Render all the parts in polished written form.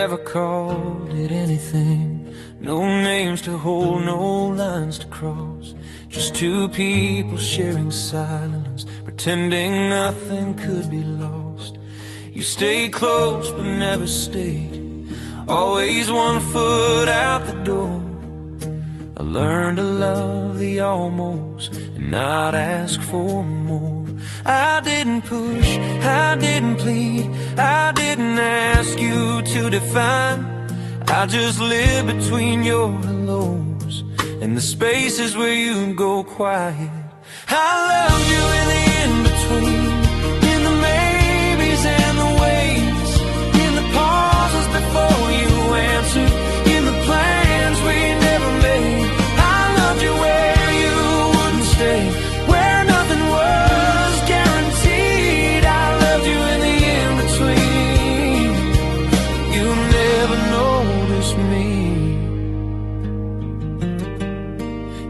never called it anything. No names to hold, no lines to cross. Just two people sharing silence, pretending nothing could be lost. You stayed close but never stayed, always one foot out the door. I learned to love the almost and not ask for more. I didn't push, I didn't plead, I didn't ask you to define. I just lived between your hellos and the spaces where you go quiet. I loved you in the in-between, in the maybes and the waits, in the pauses before you answered, in the plans we never made. I loved you where you wouldn't stay, where nothing was guaranteed. I loved you in the in-between. You never noticed me.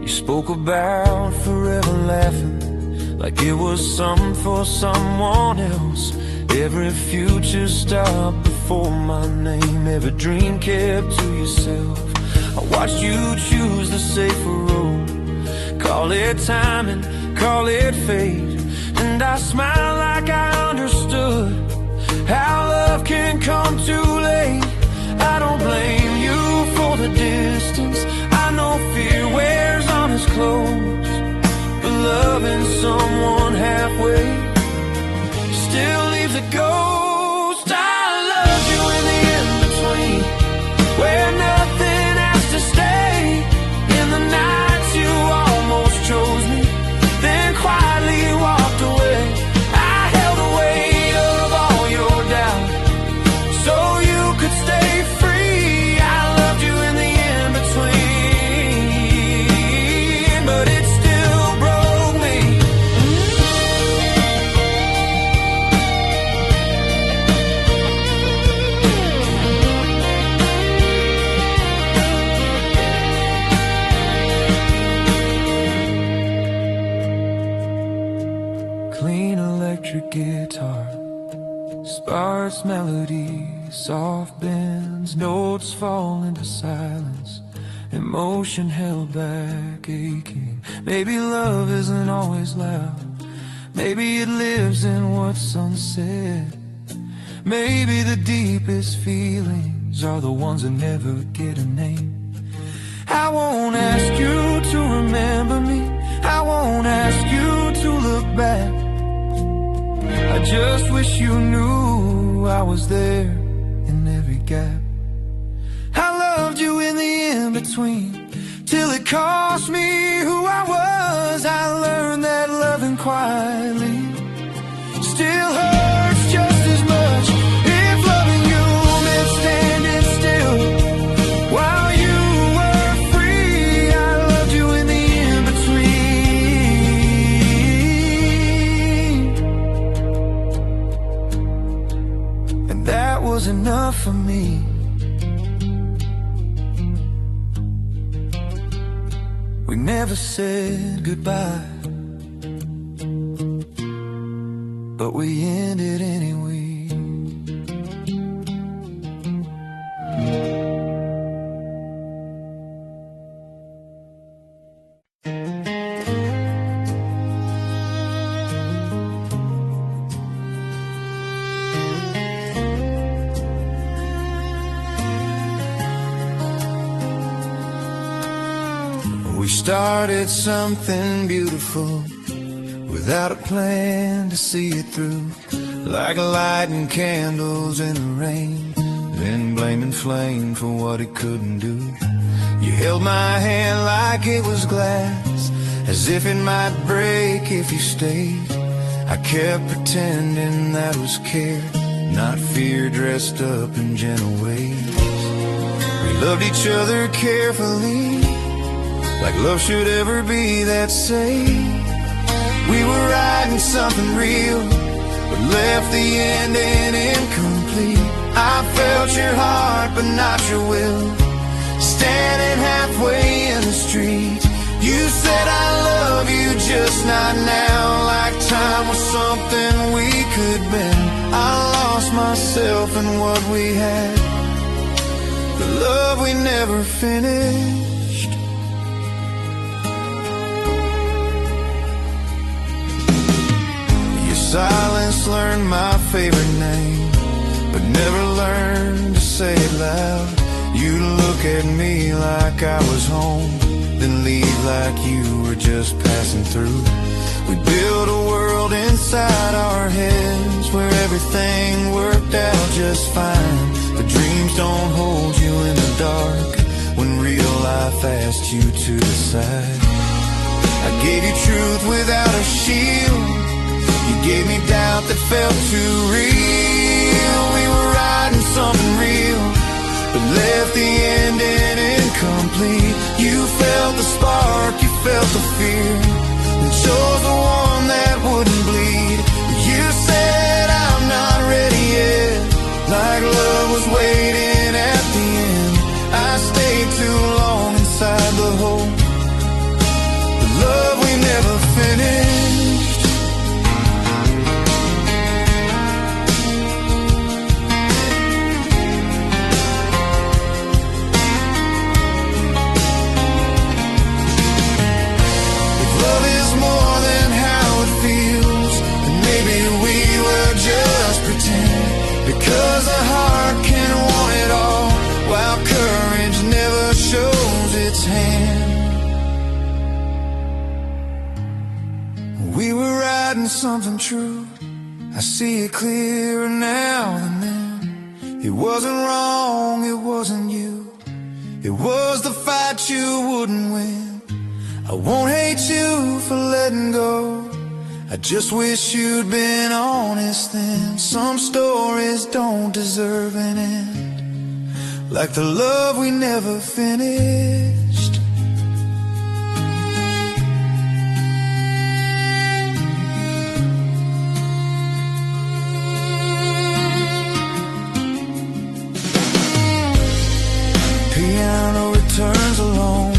You spoke about forever laughing like it was something for someone else. Every future stopped before my name, every dream kept to yourself. I watched you choose the safer road, call it timing, call it fate, and I smiled like I understood how love can come too late. I don't blame you for the distance, I know fear wears on his clothes, but loving someone halfway still leaves a ghost. I loved you in the in-between, where nothing has to stay, in the nights you almost chose me, then quietly walked away. I held the weight of all your doubt so you could stay free. I loved you in the in-between, but it still broke me. Clean electric guitar, sparse melodies, soft bends, notes fall into silence, emotion held back, aching. Maybe love isn't always loud, maybe it lives in what's unsaid. Maybe the deepest feelings are the ones that never get a name. I won't ask you to remember me, I won't ask you to look back. I just wish you knew I was there in every gap. I loved you in the in-between, till it cost me who I was. I learned that loving quietly still hurts just as much. If loving you meant standing still while you were free, I loved you in the in-between, and that was enough for me. We never said goodbye, but we ended anyway. We started something beautiful without a plan to see it through, like lighting candles in the rain, then blaming flame for what it couldn't do. You held my hand like it was glass, as if it might break if you stayed. I kept pretending that was care, not fear dressed up in gentle ways. We loved each other carefully, like love should ever be that safe. We were writing something real, but left the ending incomplete. I felt your heart, but not your will, standing halfway in the street. You said I love you, just not now, like time was something we could bend. I lost myself in what we had, we never finished. Your silence learned my favorite name, but never learned to say it loud. You look at me like I was home, then leave like you were just passing through. We built a world inside our heads where everything worked out just fine. But dreams don't hold you in the dark when real life asked you to decide. I gave you truth without a shield. You gave me doubt that felt too real. We were riding something real, but left the ending incomplete. You felt the spark, you felt the fear, and chose the one that wouldn't bleed. You said I'm not ready yet, like love was waiting at the end. I stayed too long inside the hole, the love we never finished. Because a heart can want it all, while courage never shows its hand. We were riding something true, I see it clearer now than then. It wasn't wrong, it wasn't you, it was the fight you wouldn't win. I won't hate you for letting go, I just wish you'd been honest then. Some stories don't deserve an end, like the love we never finished. Piano returns alone,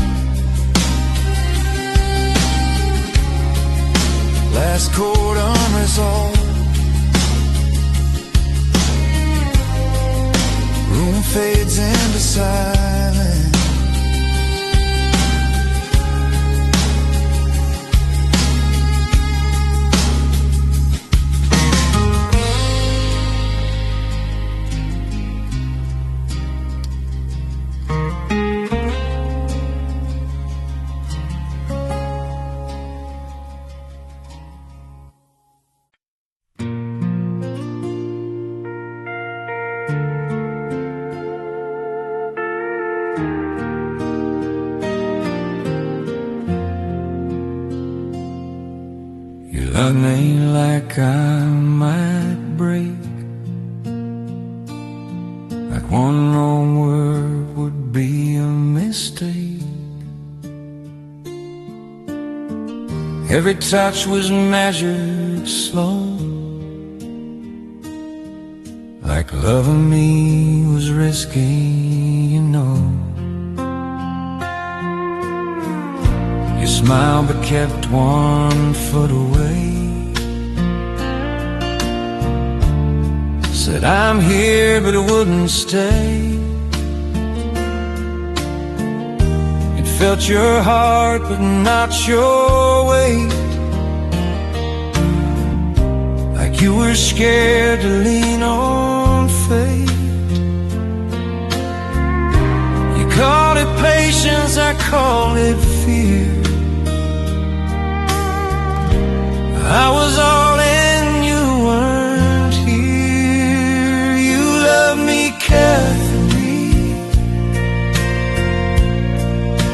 last chord unresolved. Room fades into silence. Love me like I might break, like one wrong word would be a mistake. Every touch was measured slow, like loving me was risky, you know. You smiled but kept 1 foot away, said I'm here but it wouldn't stay. It felt your heart but not your weight, like you were scared to lean on fate. You called it patience, I called it fear. I was all in, you weren't here. You loved me carefully,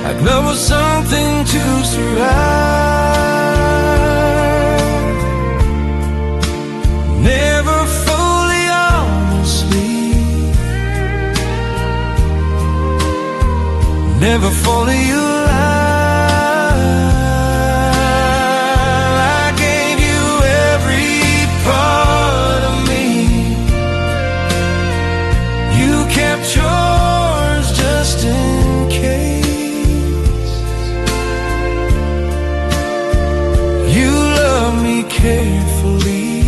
like love was something to survive. Never fully honestly, never fully alive. Yours just in case. You love me carefully,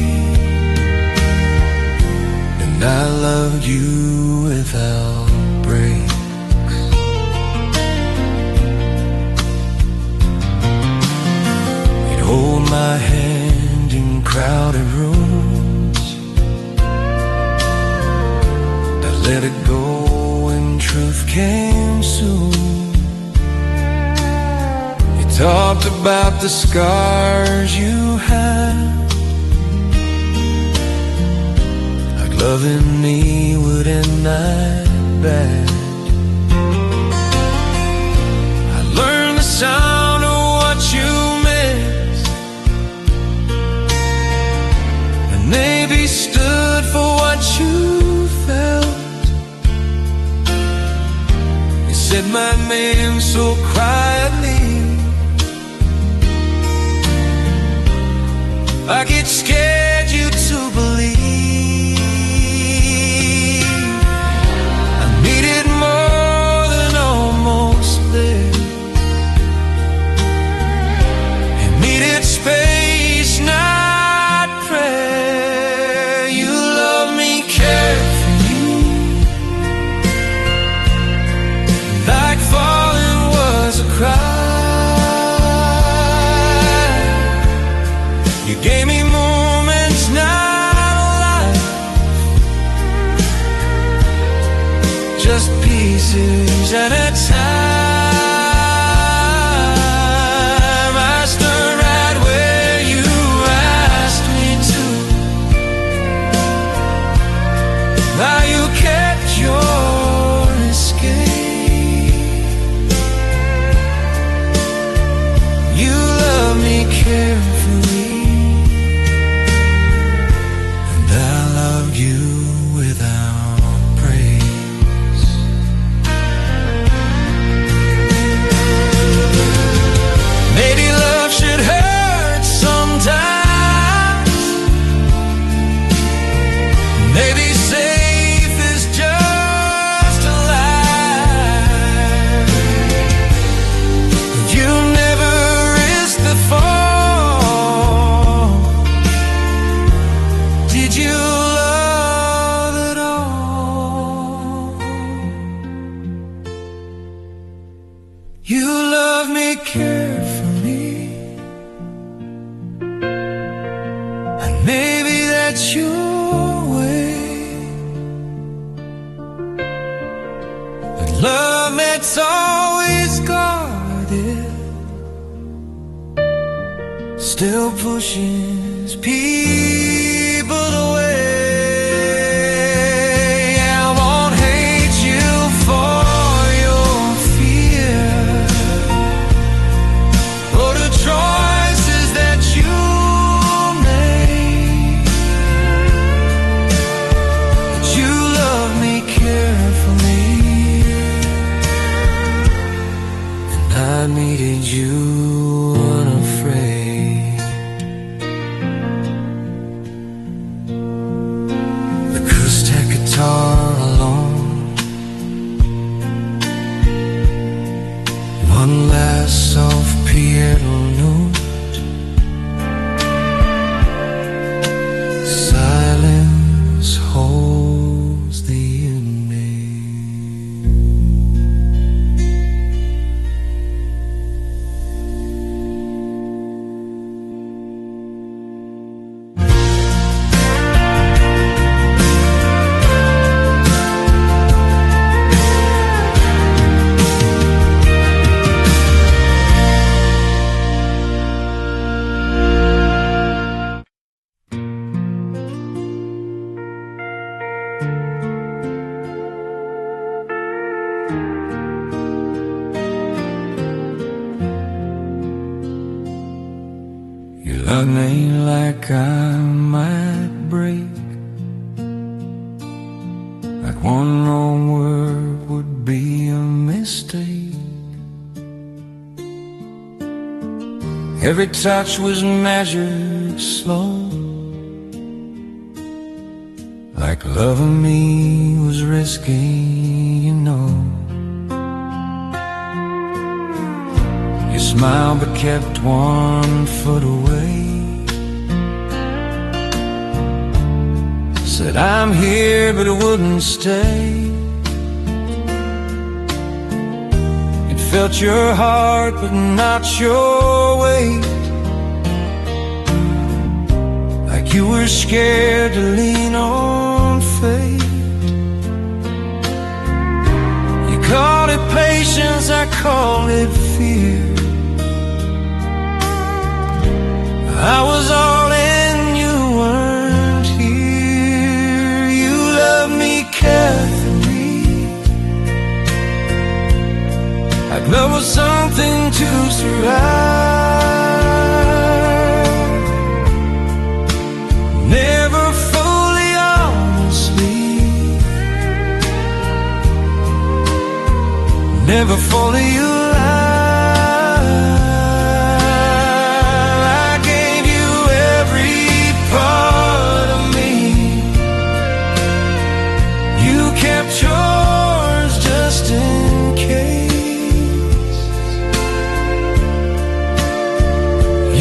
and I loved you without breaks. came soon. You talked about the scars you had, like loving me would end that bad. I learned the sound of what you meant, and maybe stood for what you felt. You said my name so quietly, like it scared you to believe. I needed more than almost there. It needed space, not prayer. You love me, care for you, like falling was a cry. You gave me moments, not a life, just pieces at a time. I stood right where you asked me to. Now you kept your escape. You love me, care for me, you without praise. Maybe love should hurt sometimes. Maybe safe is just a lie. You never risk the fall. Did you you love me, care for me, and maybe that's your way. But love that's always guarded still pushes people away. I won't hate you for I needed you unafraid. The acoustic guitar alone, one last soft piano note, silence holds the evening. Love me like I might break, like one wrong word would be a mistake. Every touch was measured slow, like loving me was risky, you know. You smiled but kept 1 foot away. Said I'm here but it wouldn't stay. It felt your heart but not your weight, like you were scared to lean on fate. You called I call it fear. I was all in, you weren't here. You loved me carefully, like love was something to survive. Never fully, honestly, never fully alive. I gave you every part of me. You kept yours just in case.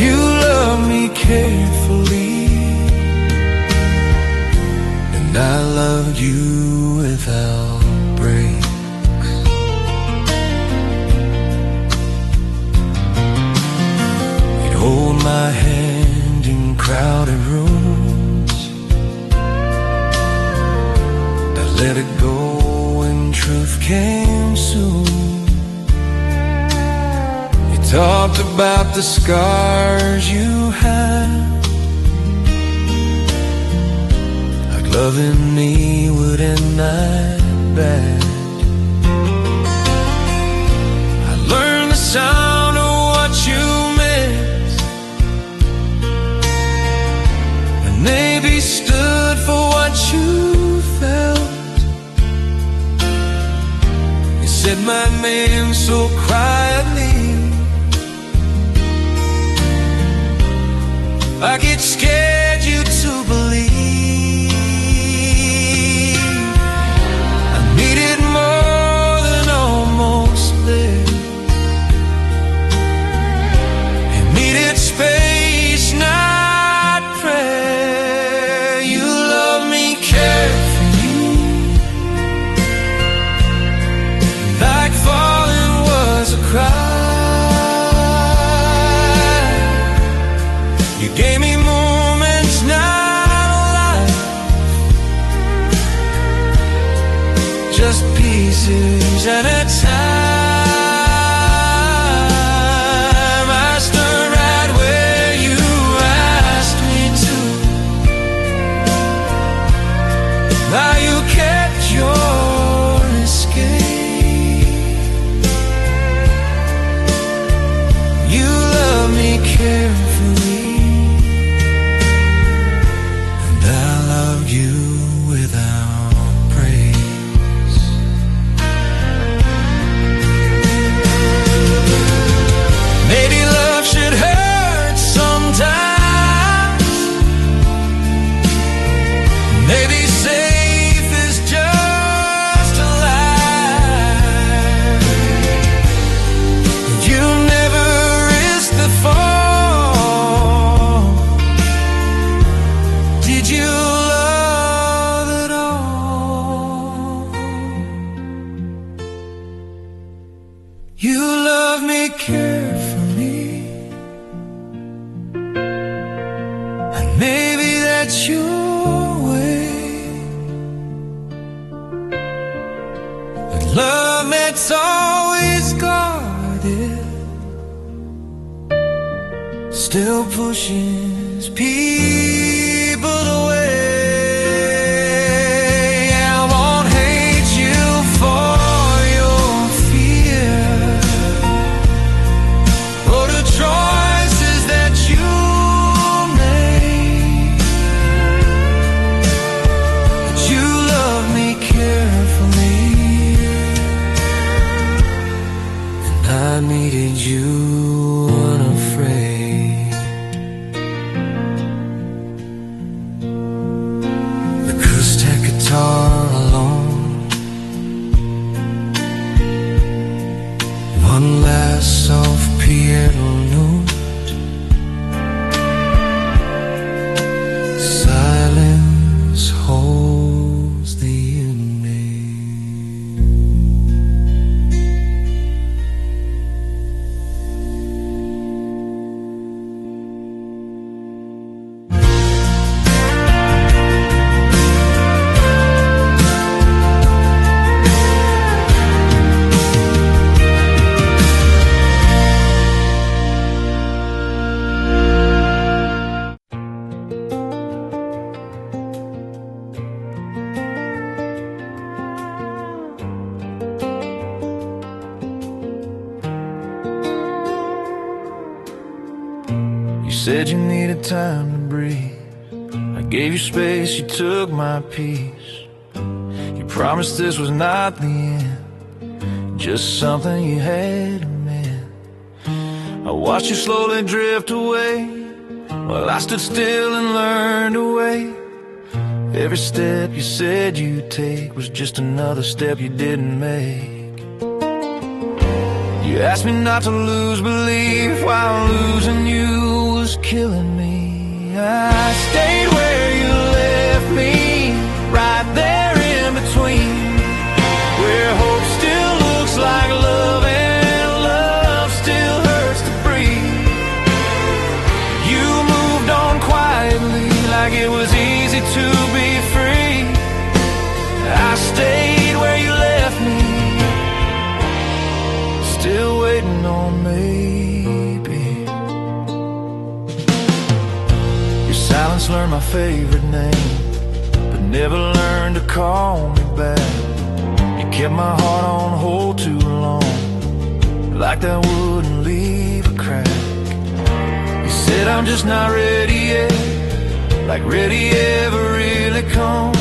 You loved me carefully, and I loved you without break. Hold my hand in crowded rooms, I let it go when truth came soon. You talked about the scars you had, like loving me would end that bad. I learned the sound of what you meant, maybe stood for what you felt. You said my name so quietly, like it scared you to believe. I needed more than almost there. It needed space, not prayer. You love me carefully, like falling was a cry. You gave me moments, not life, just pieces at a time. I stood right where you asked me to. Now you kept your escape. You love me carefully, and I love you without praise. Maybe love should hurt sometimes. Maybe safe is just a lie. You never risked the fall. Did you love at all? You love me carefully, and maybe that's your way. But love that's always guarded still pushes people away. I won't hate you for your fear, or the choices that you made. But you love me carefully, and I needed you unafraid. The acoustic guitar alone, one last soft piano note. Silence holds the ending. said you needed time to breathe. I gave you space, you took my peace. You promised this was not the end, just something you had to mend. I watched you slowly drift away, while I stood still and learned to wait. Every step you said you'd take was just another step you didn't make. You asked me not to lose belief while losing you was killing me. I stayed where you left me, right there in between, where hope still looks like love and love still hurts to breathe. You moved on quietly like it was easy to be free. I stayed where you left me, still waiting on maybe. Your silence learned my favorite name, but never learned to call me back. You kept my heart on hold too long, like that wouldn't leave a crack. You said I'm just not ready yet, like ready ever really comes.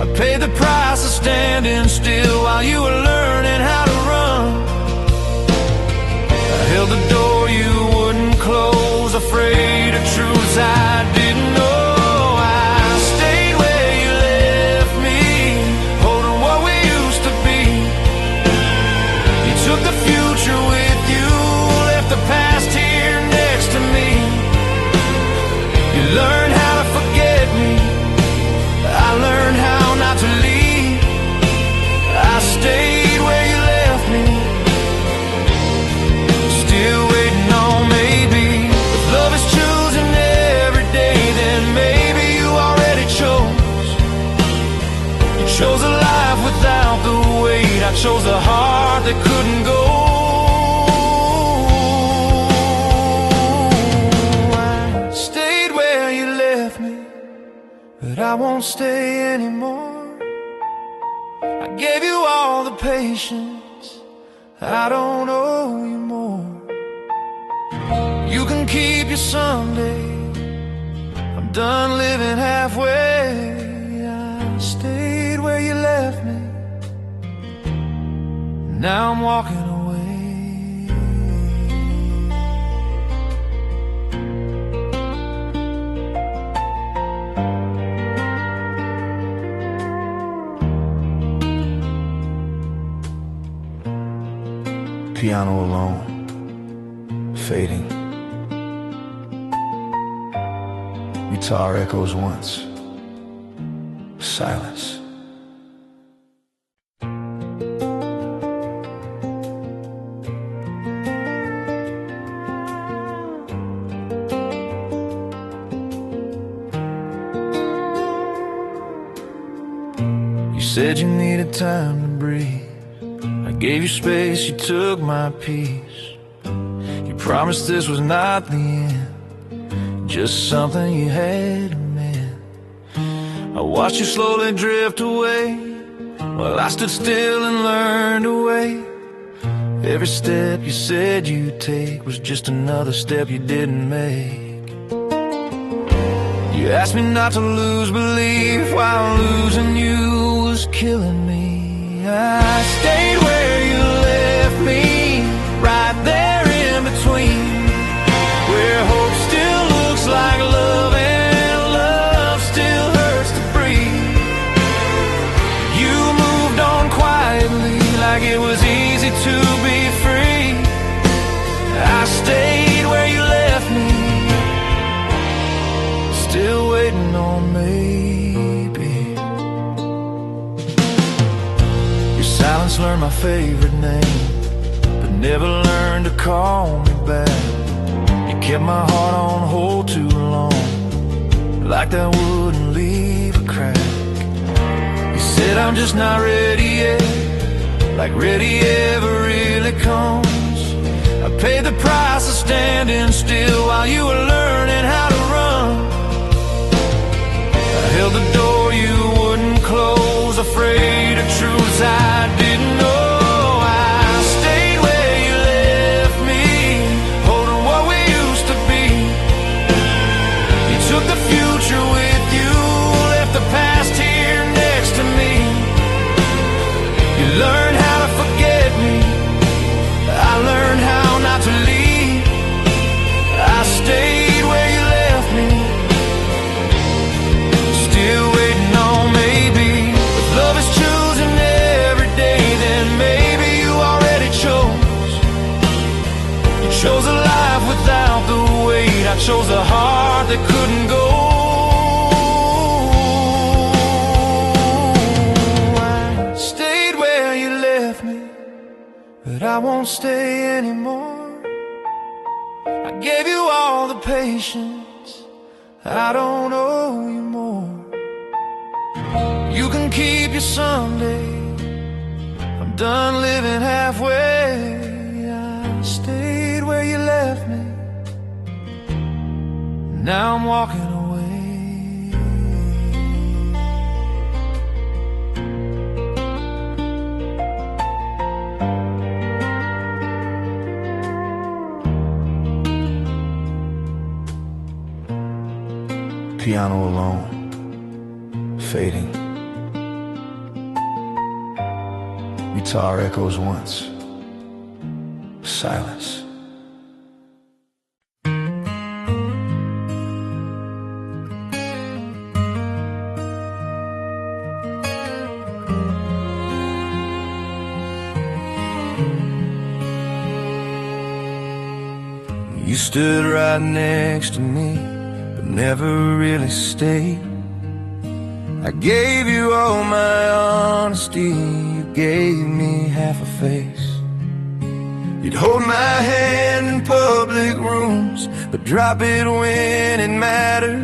I paid the price of standing still while you were learning how to run. I held the door you wouldn't close, afraid of truths I didn't know. I stayed where you left me, holding what we used to be. You took the future with you, left the past here next to me. You learned how to forget me, I learned how not to leave. I stayed where you left me, still waiting on maybe. If love is choosing every day, then maybe you already chose. You chose a life without the weight, I chose a heart that couldn't go. I stayed where you left me, but I won't stay anymore. I gave you all the patience, I don't owe you more. You can keep your someday, I'm done living halfway. I stayed where you left me, now I'm walking away. Piano alone, fading. Guitar echoes once, silence. You said you needed time to breathe. I gave you space, you took my peace. You promised this was not the end, just something you had to mend. I watched you slowly drift away, while I stood still and learned to wait. Every step you said you'd take was just another step you didn't make. You asked me not to lose belief while losing you was killing me. I stayed where you left me, right there in between, where hope still looks like love and love still hurts to breathe. You moved on quietly like it was easy to be free. I stayed where you left me, still waiting on maybe. Silence learned my favorite name, but never learned to call me back. You kept my heart on hold too long, like that wouldn't leave a crack. You said I'm just not ready yet, like ready ever really comes. I paid the price of standing still while you were learning how to run. I held the door you wouldn't close, afraid of truths I didn't know. I stayed where you left me, holding what we used to be. I chose a heart that couldn't go. I stayed where you left me, but I won't stay anymore. I gave you all the patience, I don't owe you more. You can keep your Sunday, I'm done living halfway. I stayed where you left me, now I'm walking away. Piano alone, fading. Guitar echoes once, silence. You stood right next to me, but never really stayed. I gave you all my honesty, you gave me half a face. You'd hold my hand in public rooms, but drop it when it mattered.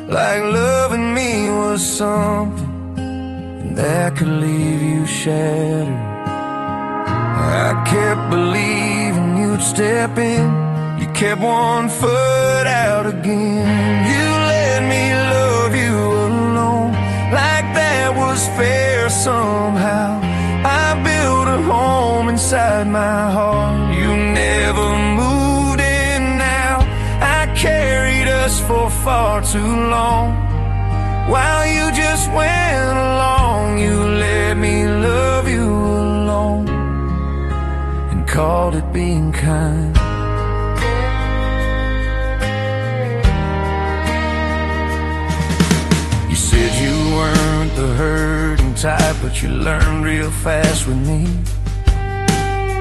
Like loving me was something that could leave you shattered. I kept believing you'd step in, you kept one foot out again. You let me love you alone, like that was fair somehow. I built a home inside my heart, you never moved in now. I carried us for far too long, while you just went along. You let me love you alone, and called it being kind. You said you weren't the hurting type, but you learned real fast with me.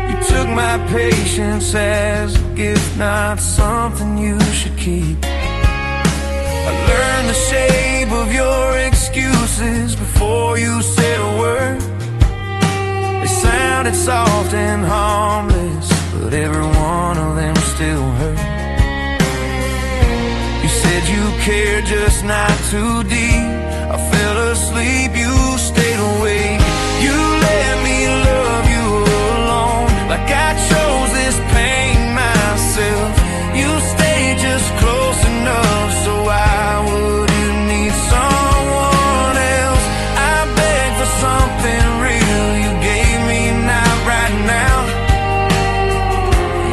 You took my patience as a gift, not something you should keep. I learned the shape of your excuses before you said a word. They sounded soft and harmless, but every one of them still hurt. You said you cared, just not too deep. I fell asleep, you stayed awake. You let me love you alone, like I chose this pain myself. You stayed just close enough so I wouldn't need someone else. I begged for something real, you gave me not right now.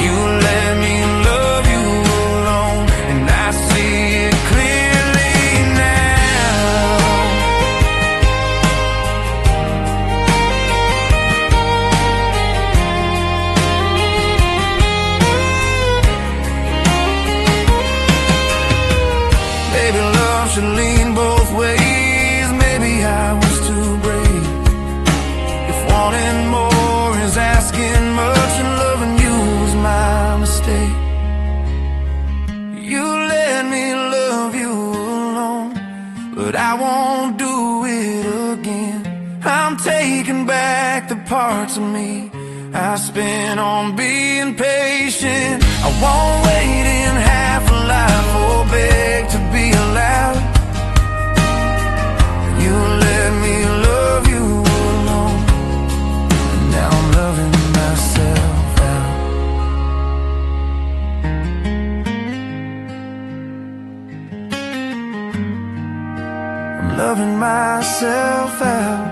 You let me love you alone, and I see it clearly now. Maybe love should lean both ways, maybe I was too brave. If wanting more is asking much, and loving you was my mistake. You let me love you alone, but I won't do it again. I'm taking back the parts of me I spent on being patient. I won't wait in half a life or beg to be allowed. You let me love you alone, and now I'm loving myself out. I'm loving myself out.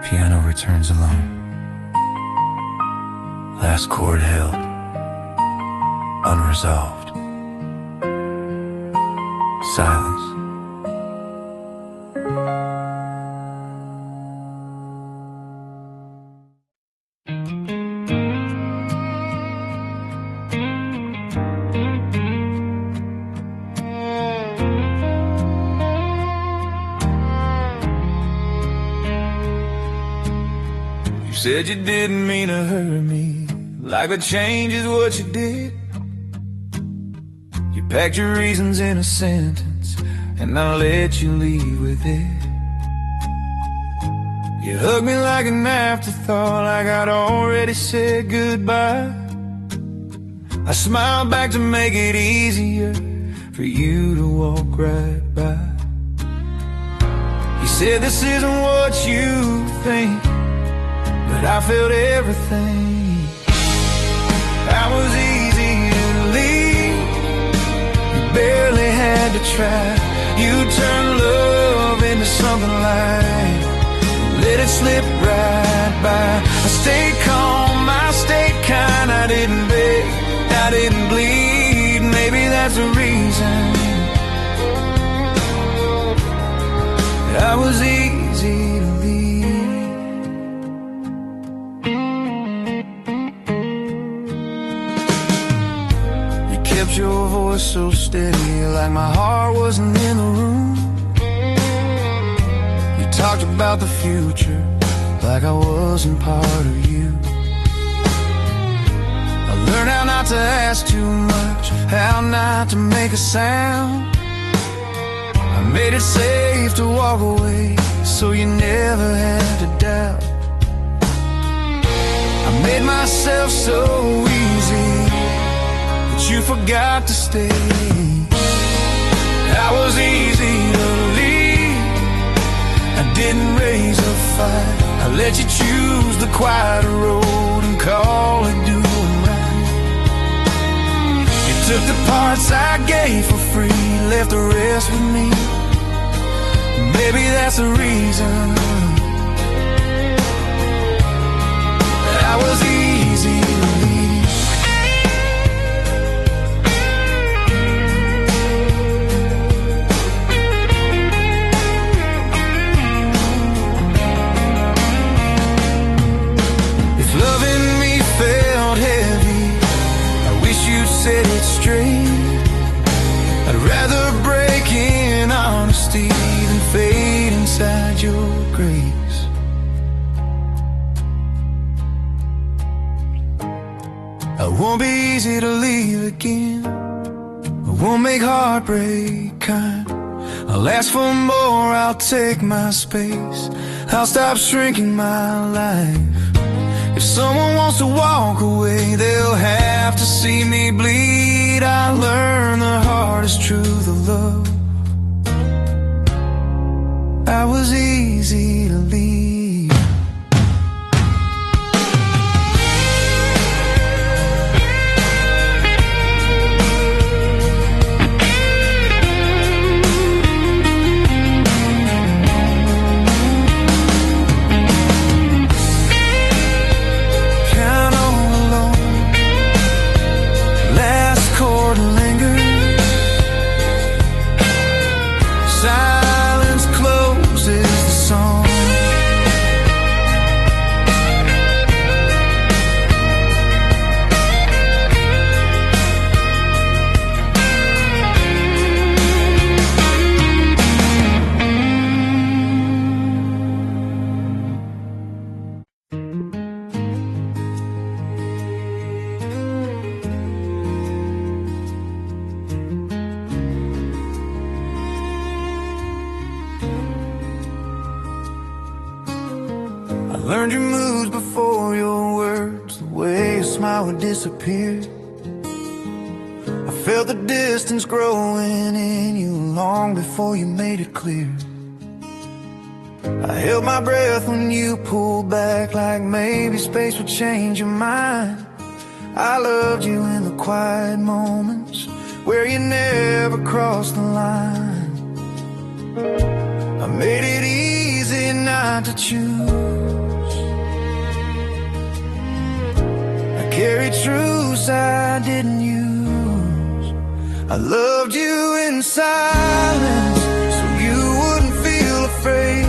Piano returns alone. Last chord held, unresolved. Silence. You said you didn't mean to hurt me, like the change is what you did. You packed your reasons in a sentence, and I let you leave with it. You hugged me like an afterthought, like I'd already said goodbye. I smiled back to make it easier for you to walk right by. You said this isn't what you think, but I felt everything. I was easy to leave, you barely had to try. You turned love into something like, let it slip right by. I stayed calm, I stayed kind, I didn't beg, I didn't bleed. Maybe that's the reason I was easy to leave. You kept your voice so steady, like my heart wasn't in the room. You talked about the future, like I wasn't part of you. I learned how not to ask too much, how not to make a sound. I made it safe to walk away, so you never had to doubt. I made myself so easy, but you forgot to stay. I was easy to leave, I didn't raise a fight. I let you choose the quiet road and call it doing right. You took the parts I gave for free, left the rest with me. Maybe that's the reason I was easy to leave. If loving me felt heavy, I wish you'd set it straight. I'd rather break in honesty than fade inside your grace. I won't be easy to leave again, I won't make heartbreak kind. I'll ask for more, I'll take my space, I'll stop shrinking my life. If someone wants to walk away, they'll have to see me bleed. I learned the hardest truth of love, I was easy to leave. Learned your moods before your words, the way your smile would disappear. I felt the distance growing in you long before you made it clear. I held my breath when you pulled back, like maybe space would change your mind. I loved you in the quiet moments where you never crossed the line. I made it easy not to choose. Carried truths I didn't use. I loved you in silence so you wouldn't feel afraid.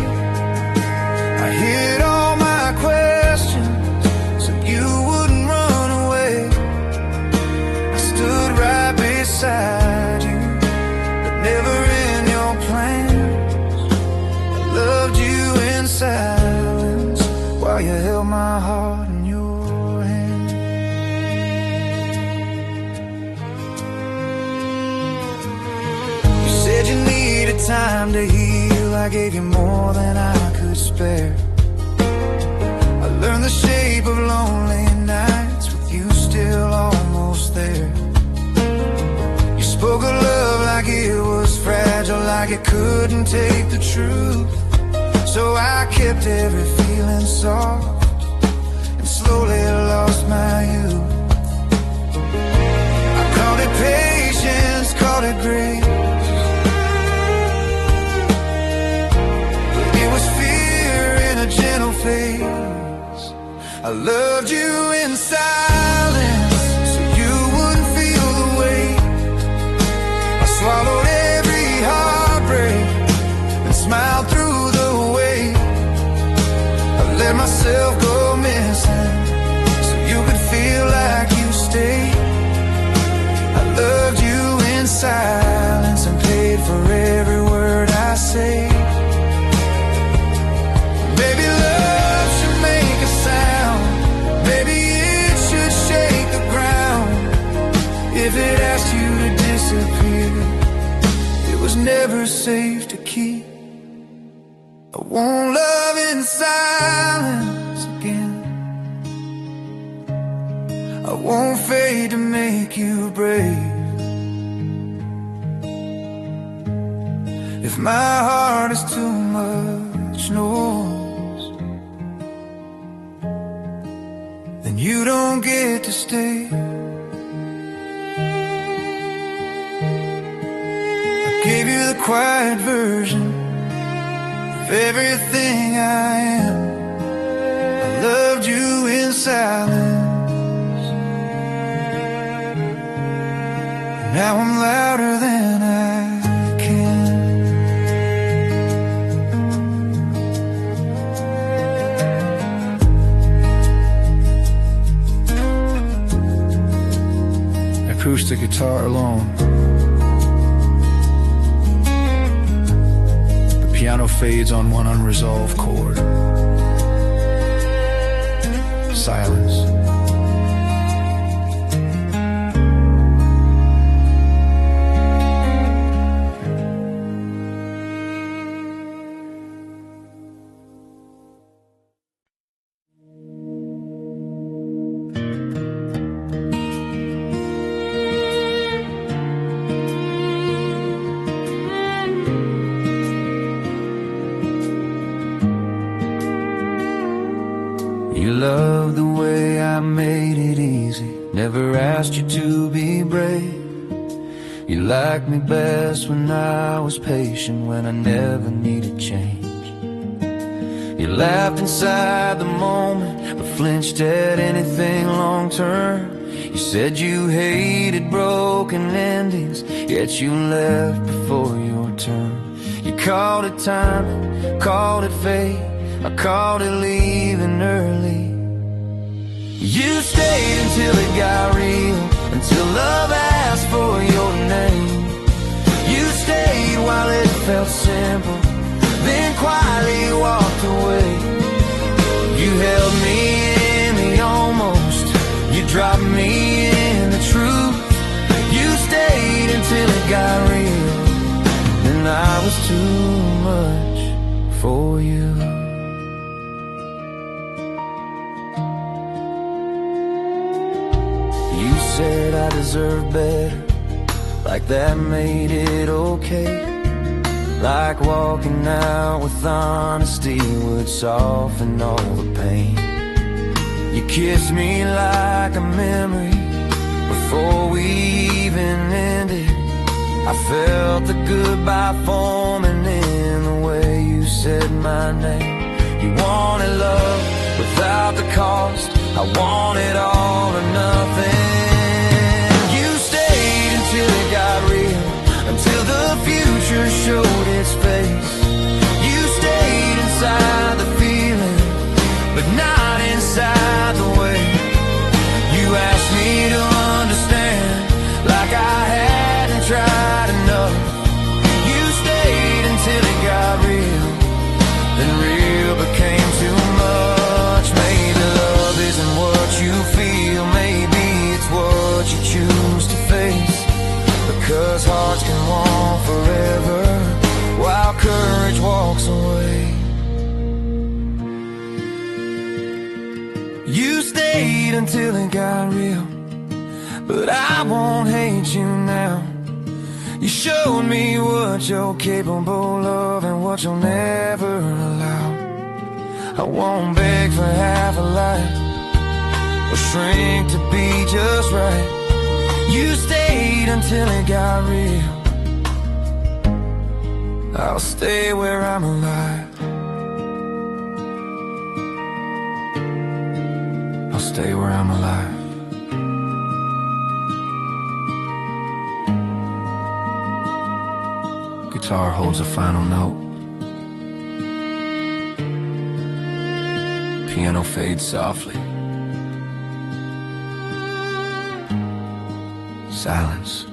I hid all my questions so you wouldn't run away. I stood right beside you, but never in your plans. I loved you in silence while you held my heart in your hand. time to heal, I gave you more than I could spare. I learned the shape of lonely nights with you still almost there. You spoke of love like it was fragile, like it couldn't take the truth. So I kept every feeling soft and slowly lost my youth. I called it patience, called it grace, but it was fear in a gentle face. I loved you in silence so you wouldn't feel the weight. I swallowed every heartbreak and smiled through the weight. I let myself go missing so you could feel like you stayed. I loved you in silence and paid for every word I say. Maybe love should make a sound, maybe it should shake the ground. If it asked you to disappear, it was never safe to keep. I won't love in silence again. I won't fade to make you brave. If my heart is too much noise, then you don't get to stay. I gave you the quiet version of everything I am. I loved you in silence. Now I'm louder than I can. Acoustic guitar alone. The piano fades on one unresolved chord. Silence. You love the way I made it easy, never asked you to be brave. You liked me best when I was patient, when I never needed change. You laughed inside the moment, but flinched at anything long term. You said you hated broken endings, yet you left before your turn. You called it timing, called it fate, I called it leaving early. You stayed until it got real, until love asked for your name. You stayed while it felt simple, then quietly walked away. You held me in the almost, you dropped me in the truth. You stayed until it got real, and I was too much for you. You said I deserved better, like that made it okay. Like walking out with honesty would soften all the pain. You kissed me like a memory before we even ended. I felt the goodbye forming in the way you said my name. You wanted love without the cost, I wanted all or nothing. You stayed until it got real, until the future showed its face. You stayed inside the feeling, but not inside the way. You asked me to understand, like I hadn't tried enough. You stayed until it got real, then real became too much. Maybe love isn't what you feel, maybe it's stayed until it got real, but I won't hate you now. You showed me what you're capable of and what you'll never allow. I won't beg for half a life or shrink to be just right. You stayed until it got real. I'll stay where I'm alive. I'll stay where I'm alive. Guitar holds a final note. Piano fades softly. Silence.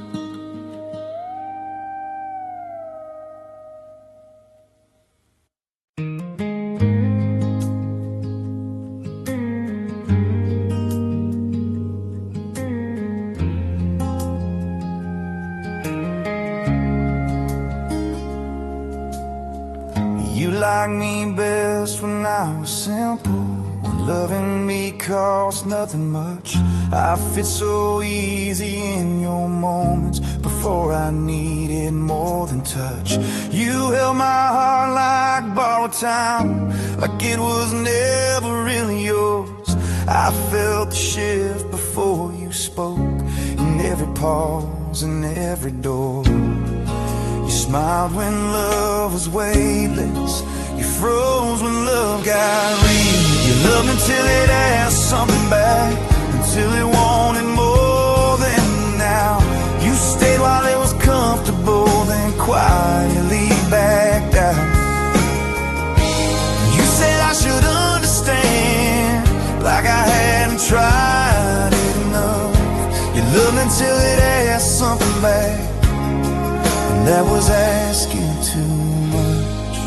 You liked me best when I was simple, when loving me cost nothing much. I fit so easy in your moments before I needed more than touch. You held my heart like borrowed time, like it was never really yours. I felt the shift before you spoke, in every pause and every door. You smiled when love was weightless, you froze when love got real. You loved me till it asked something back, until it wanted more than now. You stayed while it was comfortable, then quietly backed out. You said I should understand, like I hadn't tried it enough. You loved me till it asked something back, and that was asking too much.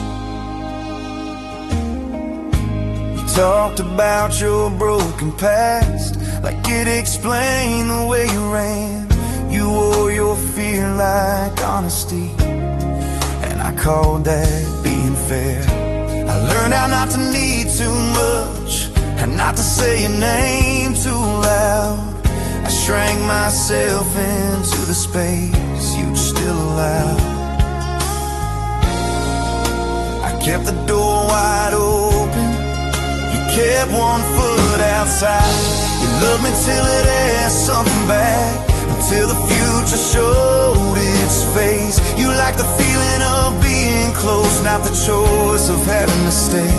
You talked about your broken past, like it explained the way you ran. You wore your fear like honesty, and I called that being fair. I learned how not to need too much, and not to say your name too loud. I shrank myself into the space you'd still allow. I kept the door wide open, you kept one foot outside. You loved me till it asked something back, until the future showed its face. You liked the feeling of being close, not the choice of having to stay.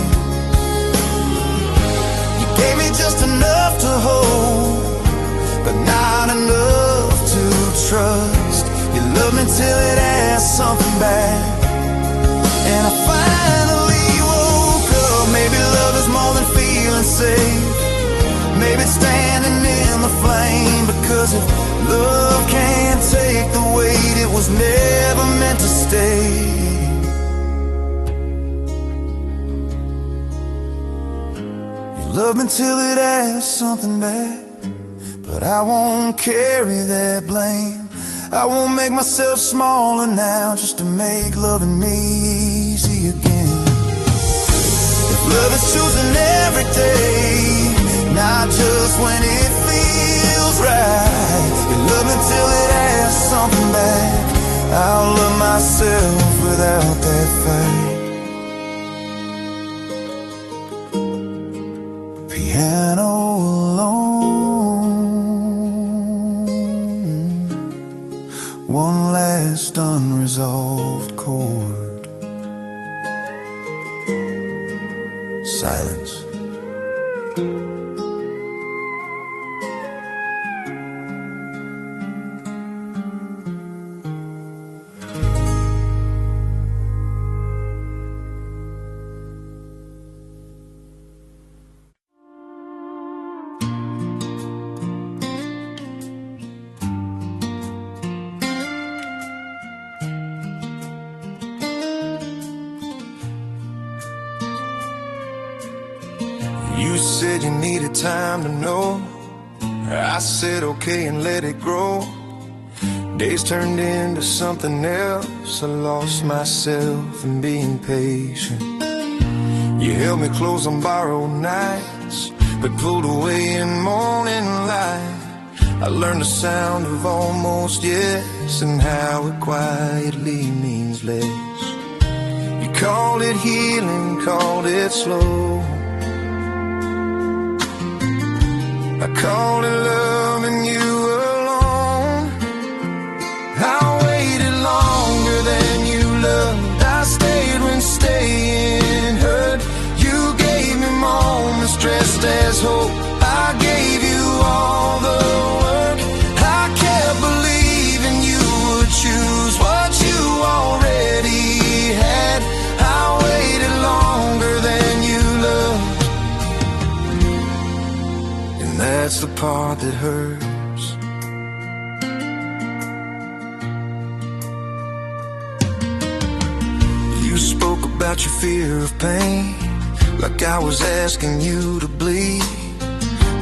You gave me just enough to hold, but not enough to trust. You loved me till it asked something back, and I finally woke up. Maybe love is more than feeling safe, maybe it's standing in the flame. Because if love can't take the weight, it was never meant to stay. You loved me till it asked something back, but I won't carry that blame. I won't make myself smaller now, just to make loving me easy again. If love is choosing every day, not just when it feels right. You love me till it asks something back. I'll love myself without that fight. Piano alone, one last unresolved chord. Silence. You said you needed time to know. I said okay and let it grow. Days turned into something else. I lost myself in being patient. You held me close on borrowed nights, but pulled away in morning light. I learned the sound of almost yes, and how it quietly means less. You called it healing, called it slow. I called it loving you alone. I waited longer than you loved. I stayed when staying hurt. You gave me moments dressed as hope. I gave you all the work. I kept believing you would choose what you already had. I waited longer than you loved, and that's the part that hurts. You spoke about your fear of pain, like I was asking you to bleed.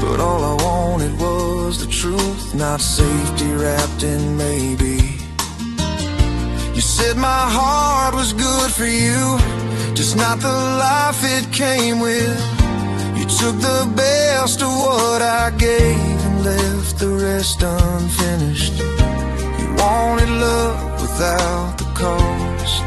But all I wanted was the truth, not safety wrapped in maybe. You said my heart was good for you, just not the life it came with. You took the best of what I gave and left the rest unfinished. You wanted love without the cost.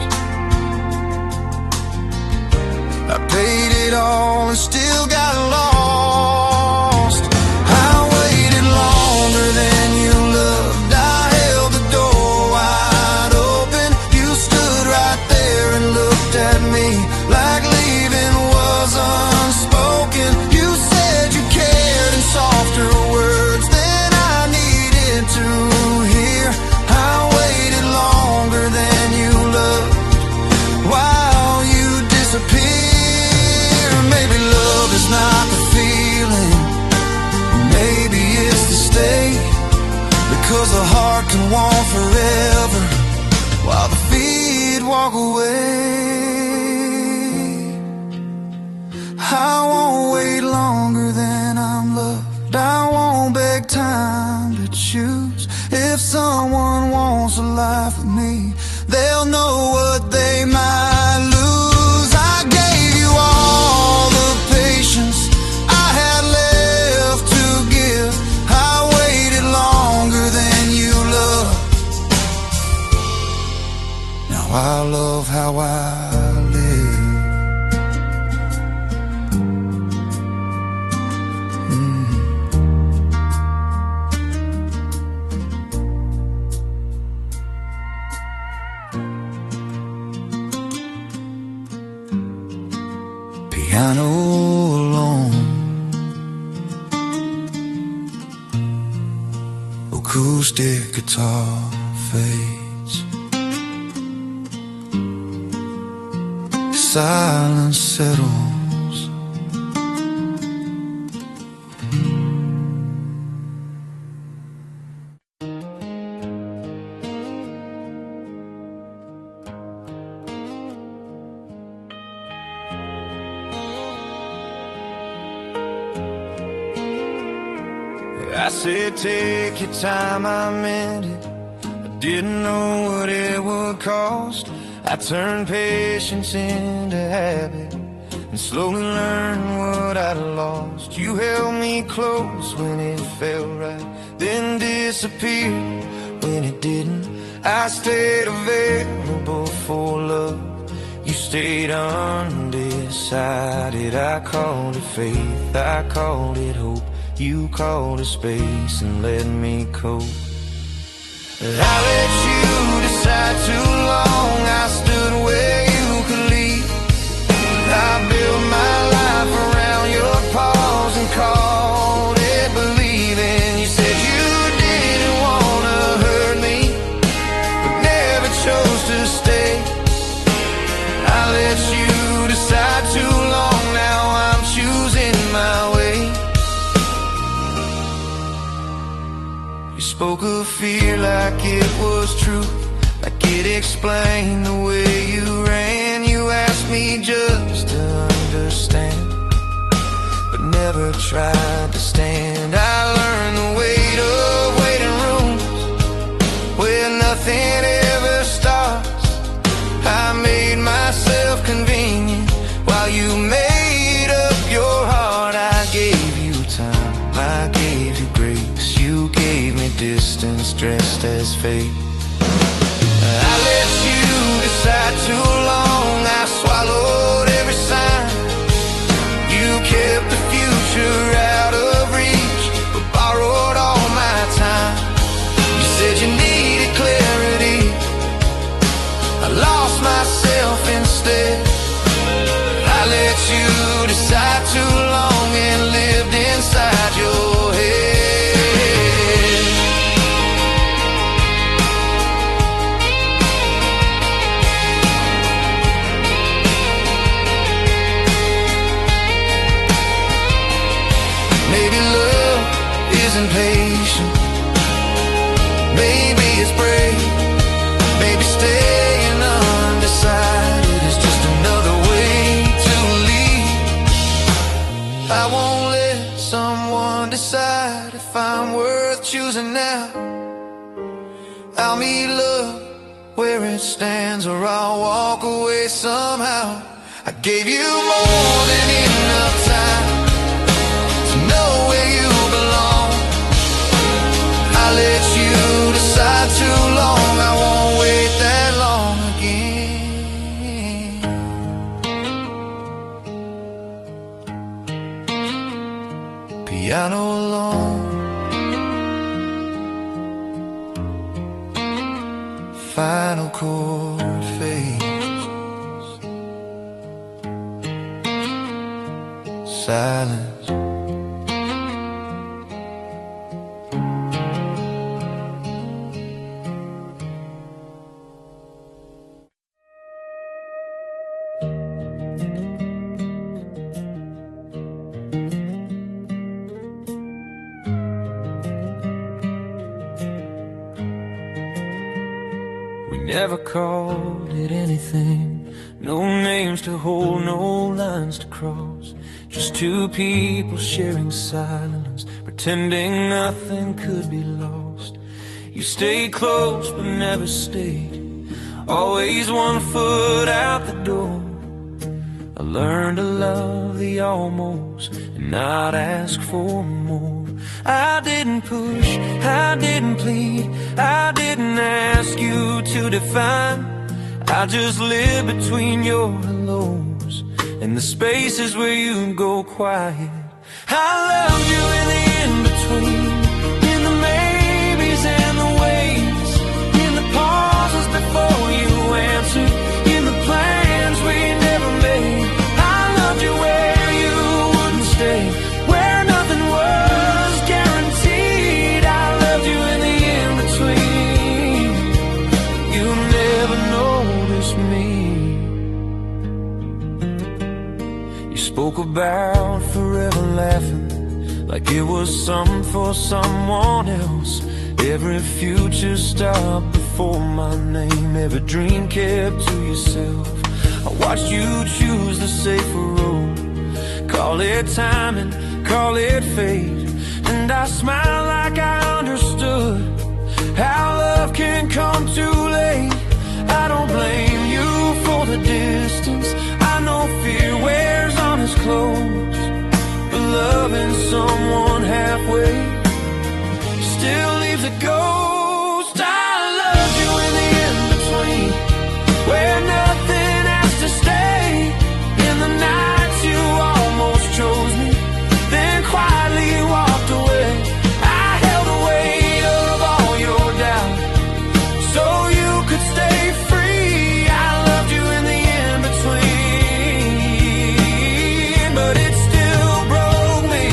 I paid it all and still got lost. I waited longer than you loved. I held the door wide open. You stood right there and looked at me like leaving was unspoken. You said you cared in softer words than I needed to hear. I waited longer than you loved while you disappeared. Maybe love is not the feeling, maybe it's the state, because the heart can want forever while the feet walk away. I won't wait longer than I'm loved. I won't beg time to choose. If someone wants a life with me, they'll know what they might lose. I gave you all the patience I had left to give. I waited longer than you loved. Now I love how I live. Piano alone, acoustic guitar fades, silence settles. I said take your time, I meant it. I didn't know what it would cost. I turned patience into habit and slowly learned what I'd lost. You held me close when it felt right, then disappeared when it didn't. I stayed available for love, you stayed undecided. I called it faith, I called it hope. You called it space and let me cope. I let you decide too long. I stood where you could lead. I built my life around your pause and called it believing. You said you didn't want to hurt me, but never chose to stay. I let you decide too long. Now I'm choosing my way. You spoke of fear like it was true, like it explained the way you ran. You asked me just to understand, but never tried to stand. I learned the weight of waiting rooms where nothing ever starts. I made myself convenient while you made up your heart. I gave you as fate. I let you decide too long. I swallowed every sign. You kept the future out of reach, but borrowed all my time. You said you needed clarity. I lost myself instead. I let you decide too long and lived inside your head. Maybe love isn't patient. Maybe it's brave. Maybe staying undecided is just another way to leave. I won't let someone decide if I'm worth choosing now. I'll meet love where it stands, or I'll walk away somehow. I gave you more than enough time to know where you belong. I let you decide too long. I won't wait that long again. Piano alone, final chord fades, silence. Never called it anything. No names to hold, no lines to cross. Just two people sharing silence, pretending nothing could be lost. You stayed close but never stayed, always one foot out the door. I learned to love the almost and not ask for more. I didn't push, I didn't plead, I didn't ask you to define. I just lived between your hellos and the spaces where you go quiet. I loved you in the in-between, in the maybes and the ways, in the pauses before you answered, in the plans we never made. I loved you where you wouldn't stay, where nothing was guaranteed. I loved you in the in-between. You never noticed me. You spoke about forever laughing like it was something for someone else. Every future stopped before my name, every dream kept to yourself. I watched you choose the safer road, call it timing, call it fate, and I smiled like I understood how love can come too late. I don't blame you for the distance, I know fear wears on his clothes, but loving someone halfway still leaves a ghost. I loved you in the in-between, where nothing has to stay, in the nights you almost chose me, then quietly walked away. I held the weight of all your doubt so you could stay free. I loved you in the in-between, but it still broke me.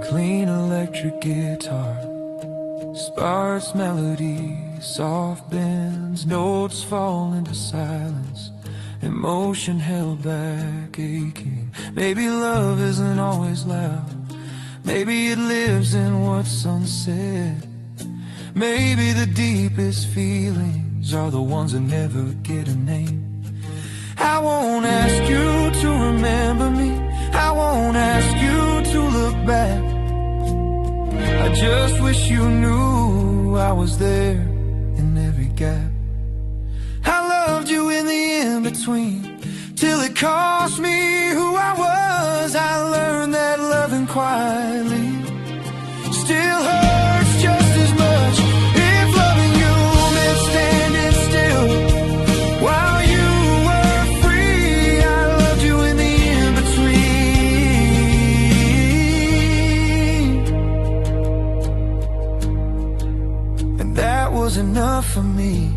Clean electric guitar, sparse melodies, soft bends, notes fall into silence, emotion held back, aching. Maybe love isn't always loud, maybe it lives in what's unsaid. Maybe the deepest feelings are the ones that never get a name. I won't ask you to remember me, I won't ask you to look back. I just wish you knew I was there in every gap. I loved you in the in-between, till it cost me who I was. I learned that loving quietly still hurts just as much. If loving you meant standing still while you were free, I loved you in the in-between, and that was enough for me.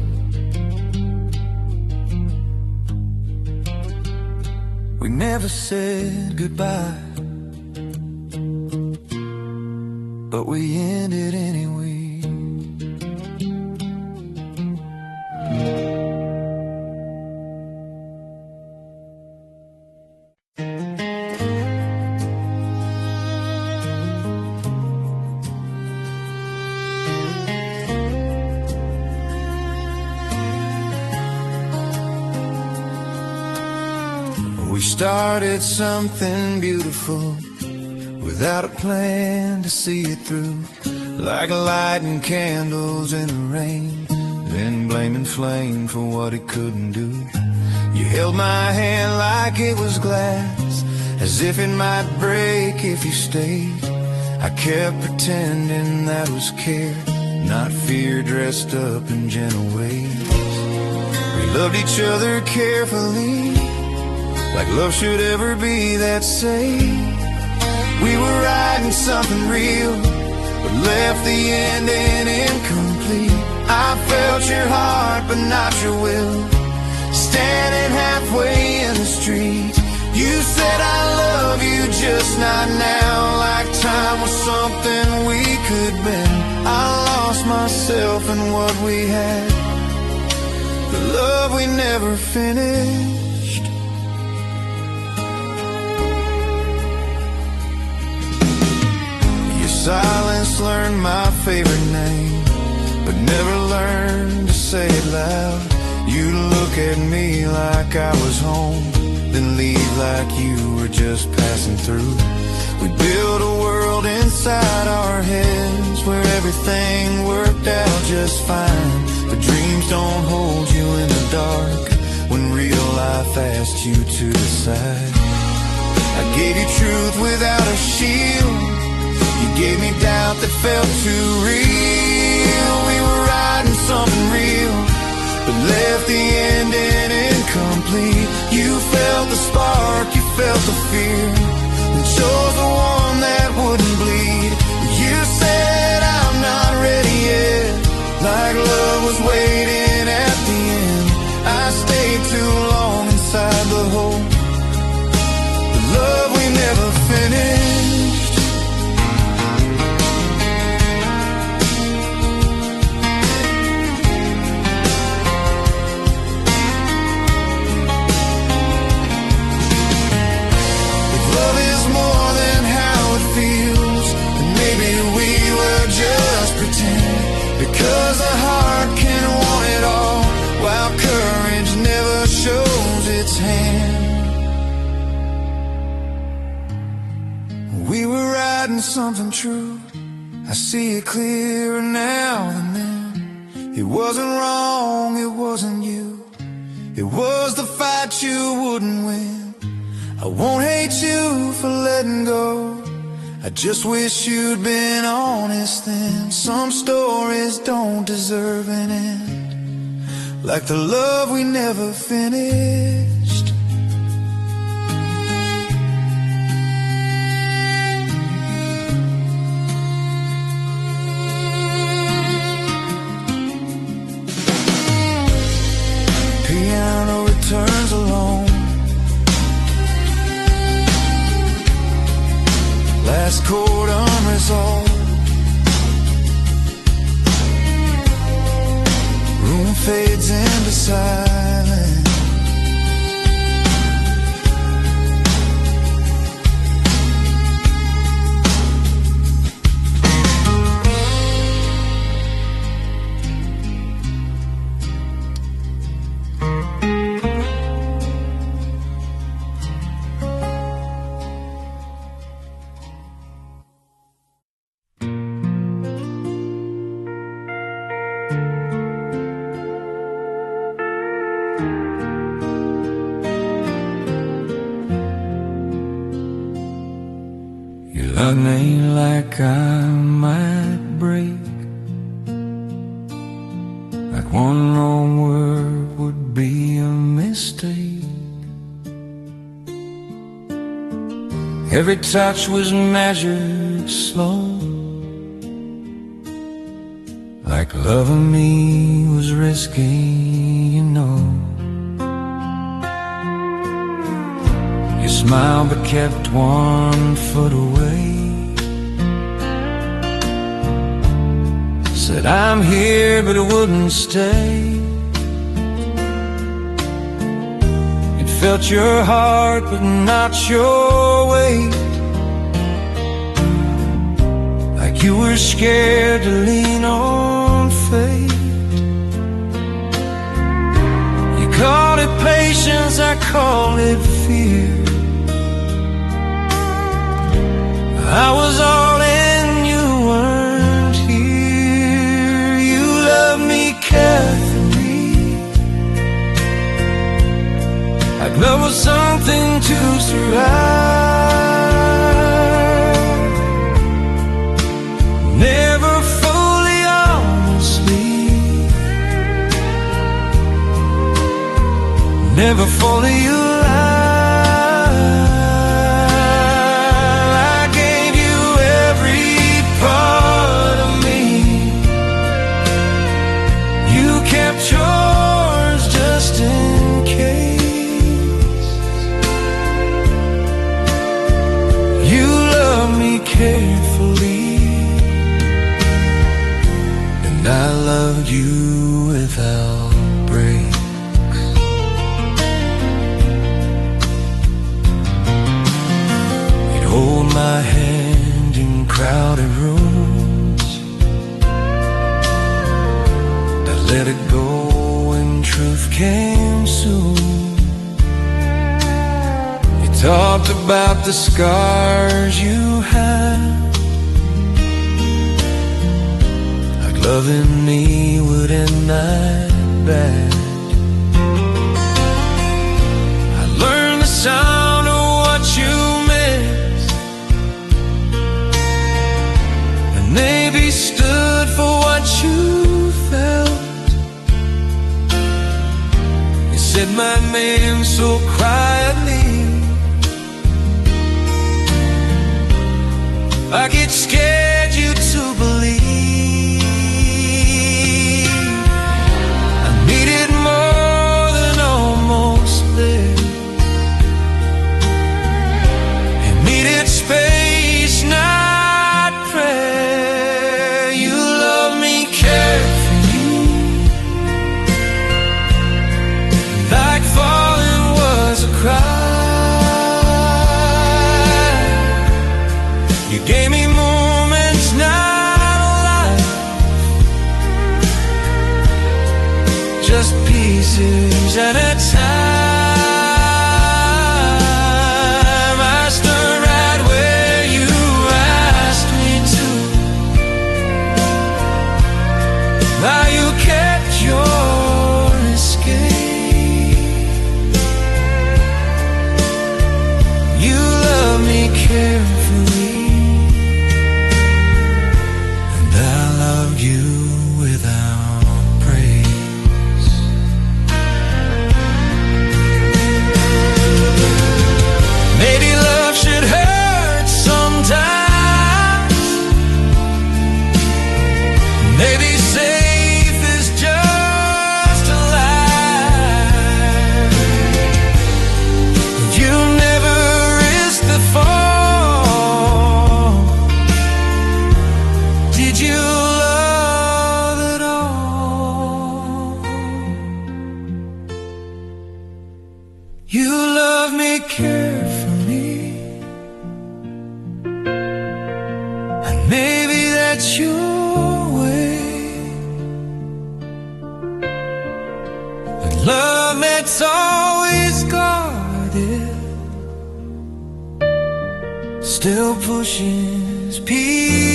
We never said goodbye, but we ended anyway. We started something beautiful without a plan to see it through, like lighting candles in the rain, then blaming flame for what it couldn't do. You held my hand like it was glass, as if it might break if you stayed. I kept pretending that was care, not fear, dressed up in gentle ways. We loved each other carefully, like love should ever be that safe. We were writing something real, but left the ending incomplete. I felt your heart, but not your will, standing halfway in the street. You said I love you, just not now, like time was something we could bend. I lost myself in what we had, the love we never finished. Your silence learned my favorite name, but never learned to say it loud. You'd look at me like I was home, then leave like you were just passing through. We built a world inside our heads where everything worked out just fine. But dreams don't hold you in the dark when real life asked you to decide. I gave you truth without a shield, you gave me doubt that felt too real. We were writing something real, but left the ending incomplete. You felt the spark, you felt the fear, and chose the one that wouldn't bleed. You said I'm not ready yet, like love was waiting at the end. I stayed too long inside the hole, the love we never finished. Because a heart can want it all, while courage never shows its hand. We were writing something true, I see it clearer now than then. It wasn't wrong, it wasn't you, it was the fight you wouldn't win. I won't hate you for letting go, I just wish you'd been honest then. Some stories don't deserve an end, like the love we never finished. Piano returns alone, last chord unresolved, room fades into silence. love ain't like I might break, like one wrong word would be a mistake. Every touch was measured slow, like loving me was risky, you know. You smiled but kept 1 foot away, said I'm here but it wouldn't stay. It felt your heart but not your weight, like you were scared to lean on fate. You called it patience, I called it fear. I was all in, you weren't here. You loved me carefully, like love was something to survive. Never fully, honestly, never fully alive. Yours just in case. You love me carefully, and I loved you without breaks. You'd hold my hand in crowded rooms, let it go when truth came soon. You talked about the scars you had, like loving me would end that bad. I learned the sound of what you meant, and maybe stood for what you felt. Said my name so quietly, like it scared you to believe. I needed more than almost there. It needed space, not prayer. You love me carefully, like falling was a cry. You gave me moments, not a life, just pieces at a time. I stood right where you asked me to. Now you kept your escape. You love me carefully, and I love you without praise. Maybe love should hurt sometimes. Maybe safe is just a lie. You never risk the fall. Did you love at all? You love me carefully, and maybe that's your way. But love that's always guarded still pushes people